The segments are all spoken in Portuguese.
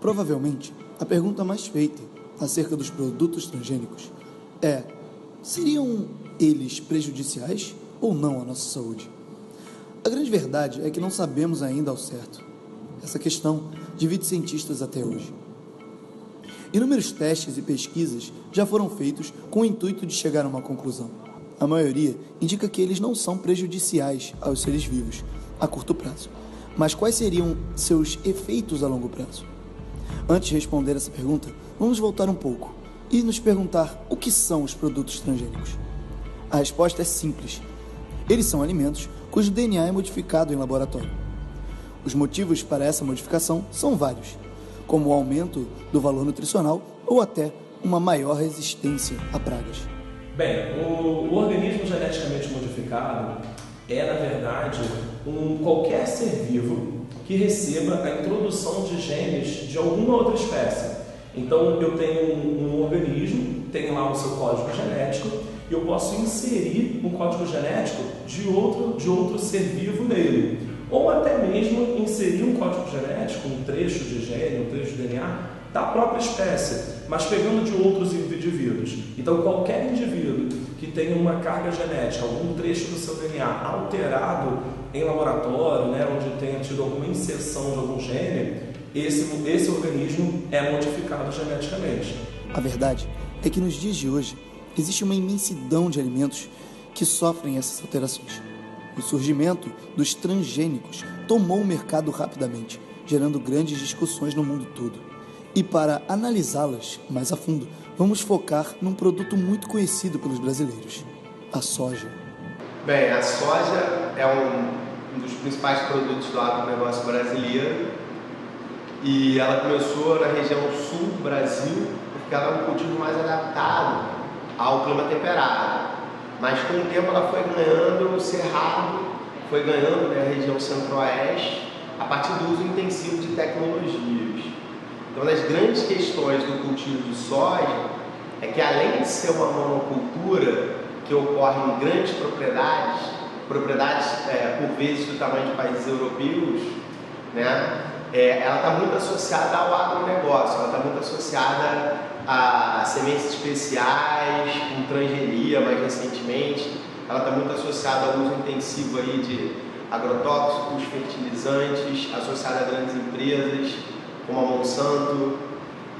Provavelmente, a pergunta mais feita acerca dos produtos transgênicos é: seriam eles prejudiciais ou não à nossa saúde? A grande verdade é que não sabemos ainda ao certo. Essa questão divide cientistas até hoje. Inúmeros testes e pesquisas já foram feitos com o intuito de chegar a uma conclusão. A maioria indica que eles não são prejudiciais aos seres vivos a curto prazo. Mas quais seriam seus efeitos a longo prazo? Antes de responder essa pergunta, vamos voltar um pouco e nos perguntar o que são os produtos transgênicos. A resposta é simples. Eles são alimentos cujo DNA é modificado em laboratório. Os motivos para essa modificação são vários, como o aumento do valor nutricional ou até uma maior resistência a pragas. Bem, o organismo geneticamente modificado é, na verdade, qualquer ser vivo que receba a introdução de genes de alguma outra espécie. Então, eu tenho um organismo, tem lá o seu código genético, e eu posso inserir um código genético de outro ser vivo nele. Ou até mesmo inserir um código genético, um trecho de gene, um trecho de DNA, da própria espécie, mas pegando de outros indivíduos. Então, qualquer indivíduo que tenha uma carga genética, algum trecho do seu DNA alterado em laboratório, onde tenha tido alguma inserção de algum gene, esse organismo é modificado geneticamente. A verdade é que nos dias de hoje existe uma imensidão de alimentos que sofrem essas alterações. O surgimento dos transgênicos tomou o mercado rapidamente, gerando grandes discussões no mundo todo. E para analisá-las mais a fundo, vamos focar num produto muito conhecido pelos brasileiros: a soja. Bem, a soja é um dos principais produtos do agronegócio brasileiro e ela começou na região sul do Brasil porque ela é um cultivo mais adaptado ao clima temperado. Mas com o tempo ela foi ganhando o cerrado, foi ganhando a região centro-oeste a partir do uso intensivo de tecnologias. Então, uma das grandes questões do cultivo de soja é que, além de ser uma monocultura que ocorre em grandes propriedades por vezes do tamanho de países europeus, ela está muito associada ao agronegócio, ela está muito associada a sementes especiais, com transgenia mais recentemente, ela está muito associada ao uso intensivo de agrotóxicos, fertilizantes, associada a grandes empresas como a Monsanto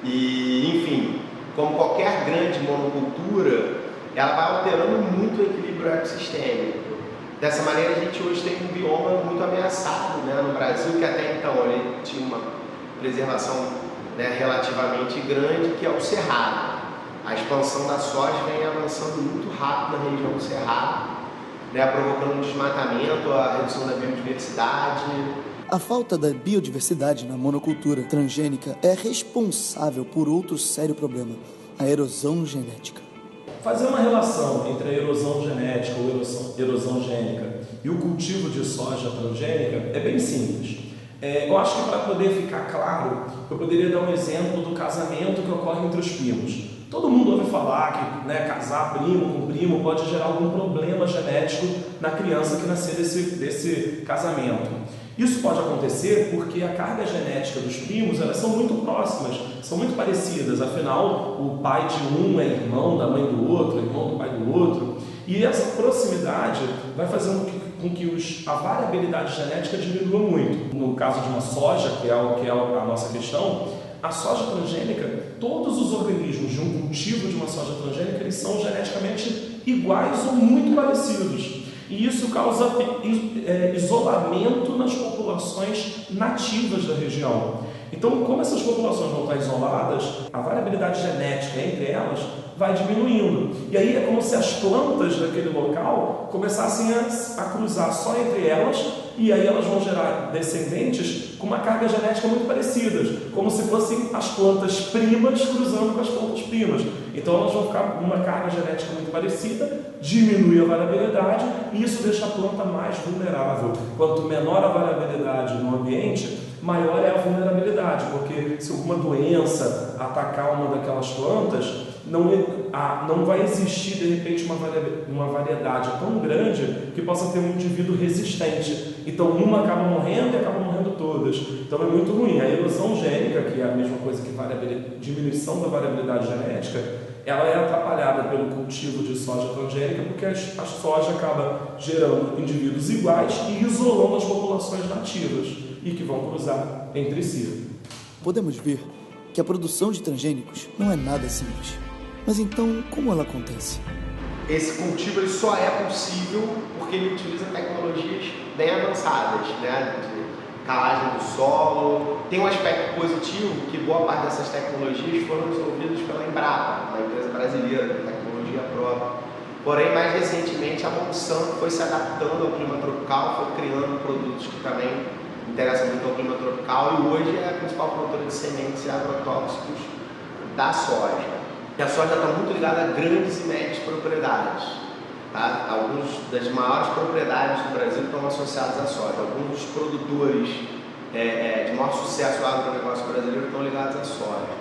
e, enfim, como qualquer grande monocultura, ela vai alterando muito o equilíbrio ecossistêmico. Dessa maneira, a gente hoje tem um bioma muito ameaçado no Brasil, que até então ele tinha uma preservação relativamente grande, que é o cerrado. A expansão da soja vem avançando muito rápido na região do cerrado, provocando um desmatamento, a redução da biodiversidade. A falta da biodiversidade na monocultura transgênica é responsável por outro sério problema: a erosão genética. Fazer uma relação entre a erosão genética ou erosão gênica e o cultivo de soja transgênica é bem simples. Eu acho que para poder ficar claro, eu poderia dar um exemplo do casamento que ocorre entre os primos. Todo mundo ouve falar que casar primo com primo pode gerar algum problema genético na criança que nascer desse casamento. Isso pode acontecer porque a carga genética dos primos elas são muito próximas, são muito parecidas. Afinal, o pai de um é irmão da mãe do outro, irmão do pai do outro. E essa proximidade vai fazendo com que a variabilidade genética diminua muito. No caso de uma soja, que é a nossa questão, a soja transgênica, todos os organismos de um cultivo de uma soja transgênica, eles são geneticamente iguais ou muito parecidos. E isso causa isolamento nas populações nativas da região. Então, como essas populações vão estar isoladas, a variabilidade genética entre elas vai diminuindo. E aí é como se as plantas daquele local começassem a cruzar só entre elas, e aí elas vão gerar descendentes com uma carga genética muito parecida, como se fossem as plantas primas cruzando com as plantas primas. Então elas vão ficar com uma carga genética muito parecida, diminui a variabilidade e isso deixa a planta mais vulnerável. Quanto menor a variabilidade no ambiente, maior é a vulnerabilidade, porque se alguma doença atacar uma daquelas plantas, não vai existir de repente uma variedade tão grande que possa ter um indivíduo resistente. então uma acaba morrendo e acaba morrendo todas. Então é muito ruim. A erosão gênica, que é a mesma coisa que diminuição da variabilidade genética, ela é atrapalhada pelo cultivo de soja transgênica, porque a soja acaba gerando indivíduos iguais e isolando as populações nativas e que vão cruzar entre si. Podemos ver que a produção de transgênicos não é nada simples. Mas então, como ela acontece? Esse cultivo ele só é possível porque ele utiliza tecnologias bem avançadas, né? De calagem do solo. Tem um aspecto positivo que boa parte dessas tecnologias foram desenvolvidas pela Embrapa, uma empresa brasileira de tecnologia própria. Porém, mais recentemente, a Monsanto foi se adaptando ao clima tropical, foi criando produtos que também interessam muito ao clima tropical e hoje é a principal produtora de sementes e agrotóxicos da soja. E a soja está muito ligada a grandes e médias propriedades. Tá? Algumas das maiores propriedades do Brasil estão associadas à soja. Alguns dos produtores de maior sucesso do agronegócio brasileiro estão ligados à soja.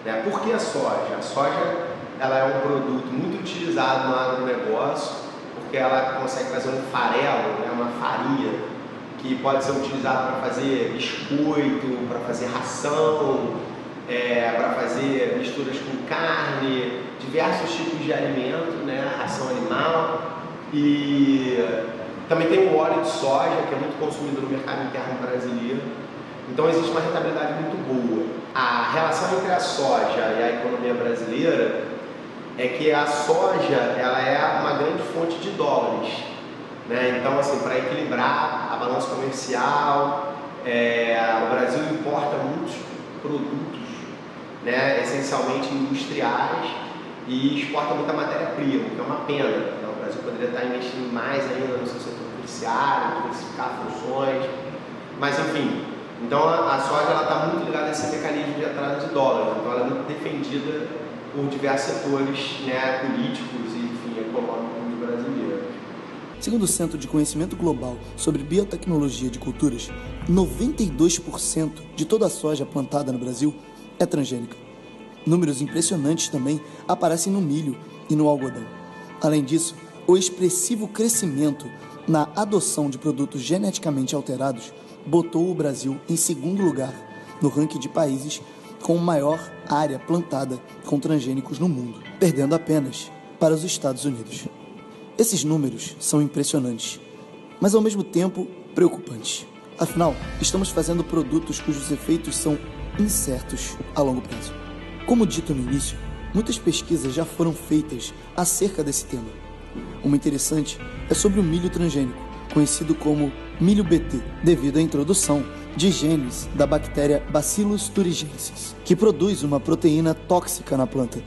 Né? Por que a soja? A soja ela é um produto muito utilizado no agronegócio porque ela consegue fazer um farelo, né? Uma farinha, que pode ser utilizado para fazer biscoito, para fazer ração, para fazer misturas com carne, diversos tipos de alimento, né, ração animal. E também tem o óleo de soja, que é muito consumido no mercado interno brasileiro. Então existe uma rentabilidade muito boa. A relação entre a soja e a economia brasileira é que a soja ela é uma grande fonte de dólares. Né? Então, assim, para equilibrar a balança comercial, o Brasil importa muitos produtos, né, essencialmente industriais, e exporta muita matéria-prima, que é uma pena. Então, o Brasil poderia estar investindo mais ainda no seu setor terciário, diversificar funções, mas enfim. Então, a soja está muito ligada a esse mecanismo de entrada de dólar, então ela é muito defendida por diversos setores, né, políticos e enfim, econômicos brasileiros. Segundo o Centro de Conhecimento Global sobre Biotecnologia de Culturas, 92% de toda a soja plantada no Brasil é transgênica. Números impressionantes também aparecem no milho e no algodão. Além disso, o expressivo crescimento na adoção de produtos geneticamente alterados botou o Brasil em segundo lugar no ranking de países com maior área plantada com transgênicos no mundo, perdendo apenas para os Estados Unidos. Esses números são impressionantes, mas ao mesmo tempo preocupantes. Afinal, estamos fazendo produtos cujos efeitos são incertos a longo prazo. Como dito no início, muitas pesquisas já foram feitas acerca desse tema. Uma interessante é sobre o milho transgênico, conhecido como milho BT, devido à introdução de genes da bactéria Bacillus thuringiensis, que produz uma proteína tóxica na planta,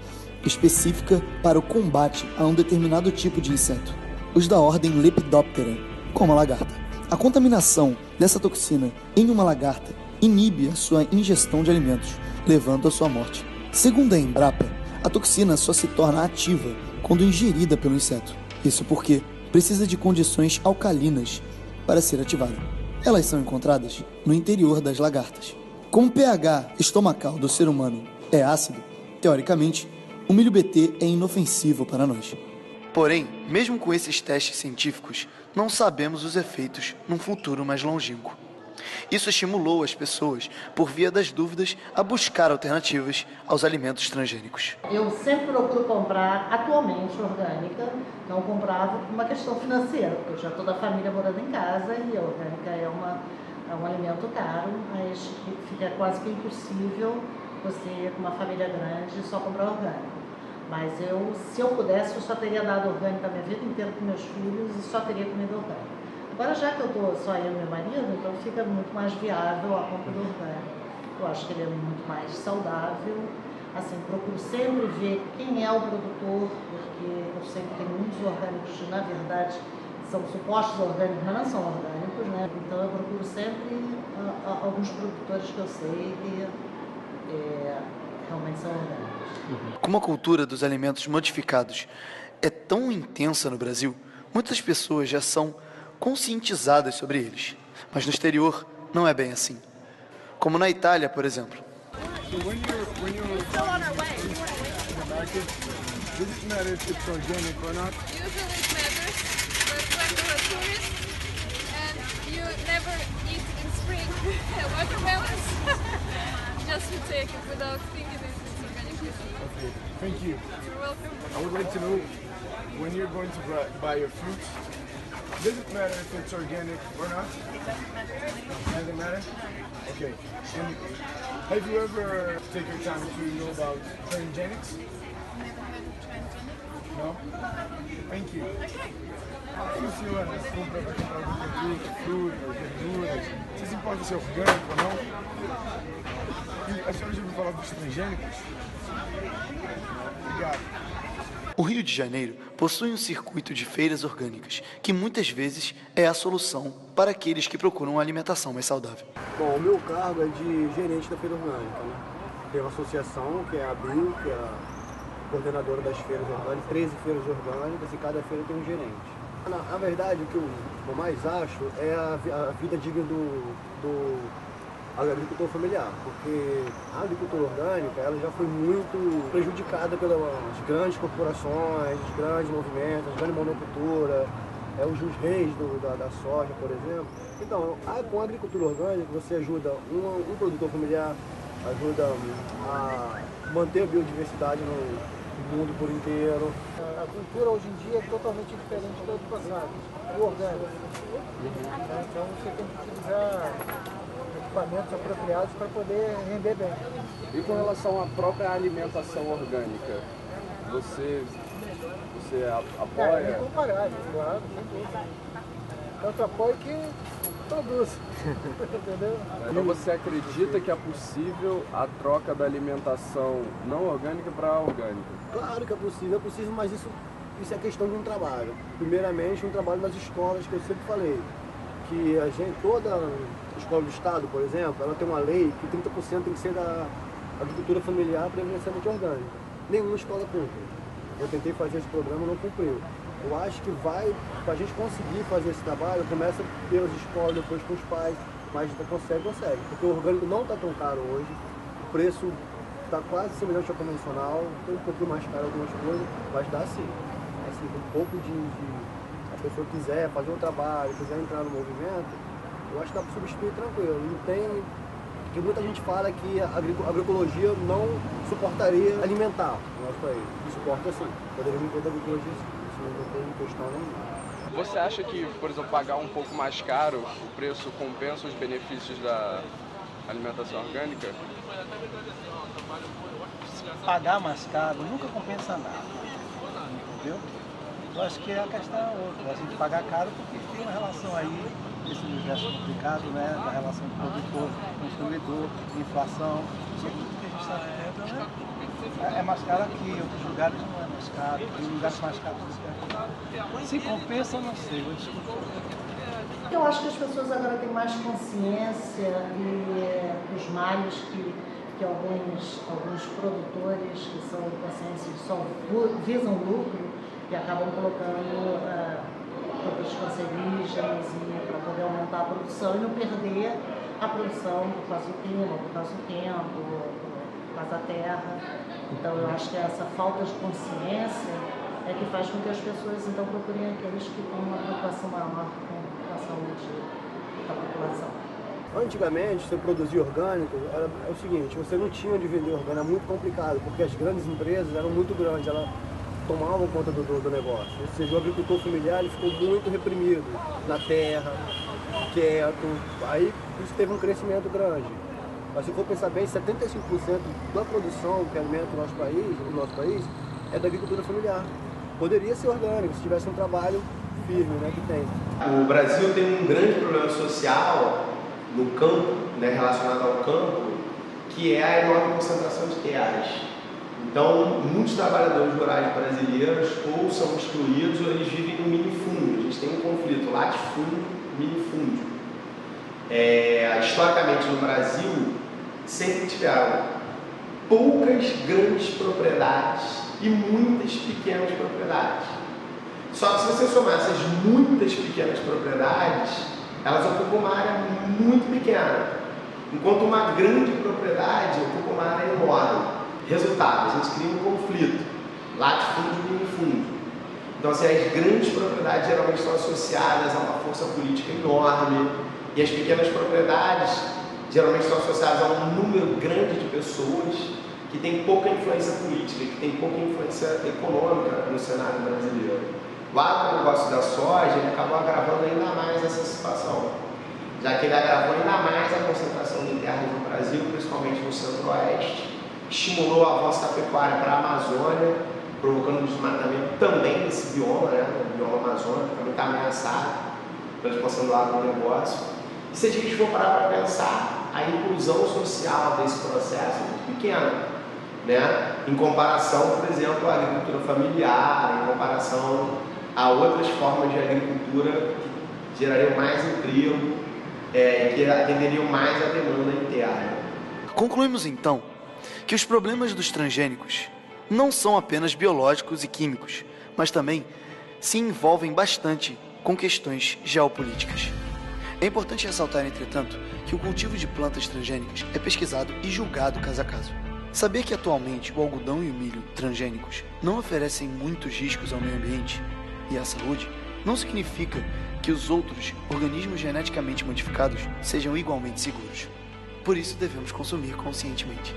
específica para o combate a um determinado tipo de inseto, os da ordem Lepidoptera, como a lagarta. A contaminação dessa toxina em uma lagarta inibe a sua ingestão de alimentos, levando à sua morte. Segundo a Embrapa, a toxina só se torna ativa quando ingerida pelo inseto. Isso porque precisa de condições alcalinas para ser ativada. Elas são encontradas no interior das lagartas. Como o pH estomacal do ser humano é ácido, teoricamente, o milho BT é inofensivo para nós. Porém, mesmo com esses testes científicos, não sabemos os efeitos num futuro mais longínquo. Isso estimulou as pessoas, por via das dúvidas, a buscar alternativas aos alimentos transgênicos. Eu sempre procuro comprar, atualmente, orgânica. Não comprava por uma questão financeira, porque eu já toda a família morando em casa e a orgânica é um alimento caro, mas fica quase que impossível você, com uma família grande, só comprar orgânico. Mas se eu pudesse, eu só teria dado orgânico a minha vida inteira para meus filhos e só teria comido orgânico. Agora, já que eu estou só eu e meu marido, então fica muito mais viável a compra do orgânico. Eu acho que ele é muito mais saudável. Assim, procuro sempre ver quem é o produtor, porque eu sei que tem muitos orgânicos que, na verdade, são supostos orgânicos, mas não são orgânicos, né? Então, eu procuro sempre alguns produtores que eu sei que realmente são orgânicos. Como a cultura dos alimentos modificados é tão intensa no Brasil, muitas pessoas já são conscientizadas sobre eles. Mas no exterior não é bem assim. Como na Itália, por exemplo. Usually it matters, but when you're a tourist and you never eat in spring watermelons. Just to take it without thinking it's organic cuisine. Okay, thank you. You're welcome. I would like to know, when you're going to buy your fruits, does it matter if it's organic or not? It doesn't matter. Doesn't matter? Okay. And have you ever taken time to know about transgenics? Never had a transgenic. No? Thank you. Okay. Se a senhora compra para comprar algum produto, frutas, verduras, você se importa se é orgânico ou não? E a senhora já ouviu falar dos transgênicos? Obrigado. O Rio de Janeiro possui um circuito de feiras orgânicas, que muitas vezes é a solução para aqueles que procuram uma alimentação mais saudável. Bom, o meu cargo é de gerente da feira orgânica, né? Tem uma associação, que é a Abril, que é a coordenadora das feiras orgânicas, 13 feiras orgânicas, e cada feira tem um gerente. Na verdade, o que eu mais acho é a vida digna do agricultor familiar, porque a agricultura orgânica ela já foi muito prejudicada pelas grandes corporações, os grandes movimentos, a grande monocultura, os reis da soja, por exemplo. Então, com a agricultura orgânica você ajuda um produtor familiar, ajuda a manter a biodiversidade no mundo por inteiro. A cultura hoje em dia é totalmente diferente do passado, do orgânico. Então você tem que utilizar equipamentos apropriados para poder render bem. E com relação à própria alimentação orgânica, você apoia? É incomparável, claro, sem dúvida. Tanto apoio que produz, entendeu? Então você acredita que é possível a troca da alimentação não orgânica para a orgânica? Claro que é possível, mas isso é questão de um trabalho. Primeiramente, um trabalho nas escolas, que eu sempre falei, que toda escola do Estado, por exemplo, ela tem uma lei que 30% tem que ser da agricultura familiar previdencialmente orgânica. Nenhuma escola cumpre. Eu tentei fazer esse programa, não cumpriu. Eu acho que para a gente conseguir fazer esse trabalho, começa pelas escolas, depois com os pais, mas consegue. Porque o orgânico não está tão caro hoje, o preço está quase semelhante ao convencional, tem um pouquinho mais caro algumas coisas, mas dá sim. Assim, um pouco a pessoa quiser fazer um trabalho, quiser entrar no movimento, eu acho que dá para substituir tranquilo. Não tem, porque muita gente fala que a agroecologia não suportaria alimentar o nosso país. Suporta sim, poderia viver da agroecologia sim. Não tem questão nenhuma. Você acha que, por exemplo, pagar um pouco mais caro, o preço compensa os benefícios da alimentação orgânica? Pagar mais caro nunca compensa nada, entendeu? Eu acho que a questão é outra, a gente pagar caro porque tem uma relação aí, esse universo complicado, né, da relação do produtor, consumidor, inflação, isso tudo que a gente está vivendo, né? É mais caro aqui, em outros lugares não é mais caro, tem lugares mais caros do que aqui. Se compensa, eu não sei, vou discutir. Eu acho que as pessoas agora têm mais consciência dos males que alguns produtores que são conscientes só visam lucro e acabam colocando produtos cancerígenos para poder aumentar a produção e não perder a produção por causa do clima, por causa do tempo, por causa da terra. Então eu acho que essa falta de consciência é que faz com que as pessoas então procurem aqueles que têm uma preocupação maior com a saúde da população. Antigamente, você produzir orgânico, é o seguinte, você não tinha onde vender orgânico, era muito complicado, porque as grandes empresas eram muito grandes, elas tomavam conta do negócio. Ou seja, o agricultor familiar ele ficou muito reprimido na terra, quieto, aí isso teve um crescimento grande. Mas se for pensar bem, 75% da produção que alimenta o nosso país é da agricultura familiar. Poderia ser orgânico, se tivesse um trabalho firme, né, que tem. O Brasil tem um grande problema social no campo, né, relacionado ao campo, que é a enorme concentração de terras. Então, muitos trabalhadores rurais brasileiros ou são excluídos ou eles vivem no minifúndio. A gente tem um conflito latifúndio e minifúndio. Historicamente no Brasil, sempre tiveram poucas grandes propriedades e muitas pequenas propriedades. Só que se você somar essas muitas pequenas propriedades, elas ocupam uma área muito pequena, enquanto uma grande propriedade ocupa uma área enorme. Resultado, a gente cria um conflito, latifúndio e minifúndio. Então, assim, as grandes propriedades geralmente estão associadas a uma força política enorme, E as pequenas propriedades geralmente estão associadas a um número grande de pessoas que tem pouca influência política, que tem pouca influência econômica no cenário brasileiro. O agronegócio da soja ele acabou agravando ainda mais essa situação, já que ele agravou ainda mais a concentração de terras no Brasil, principalmente no centro-oeste, estimulou o avanço da pecuária para a Amazônia, provocando um desmatamento também desse bioma, né? O bioma amazônico também está ameaçado pela expansão do agronegócio. E se a gente for parar para pensar, a inclusão social desse processo é muito pequena, né? Em comparação, por exemplo, à agricultura familiar, em comparação a outras formas de agricultura que gerariam mais emprego, que atenderiam mais a demanda interna. Concluímos então que os problemas dos transgênicos não são apenas biológicos e químicos, mas também se envolvem bastante com questões geopolíticas. É importante ressaltar, entretanto, que o cultivo de plantas transgênicas é pesquisado e julgado caso a caso. Saber que atualmente o algodão e o milho transgênicos não oferecem muitos riscos ao meio ambiente e à saúde não significa que os outros organismos geneticamente modificados sejam igualmente seguros. Por isso devemos consumir conscientemente.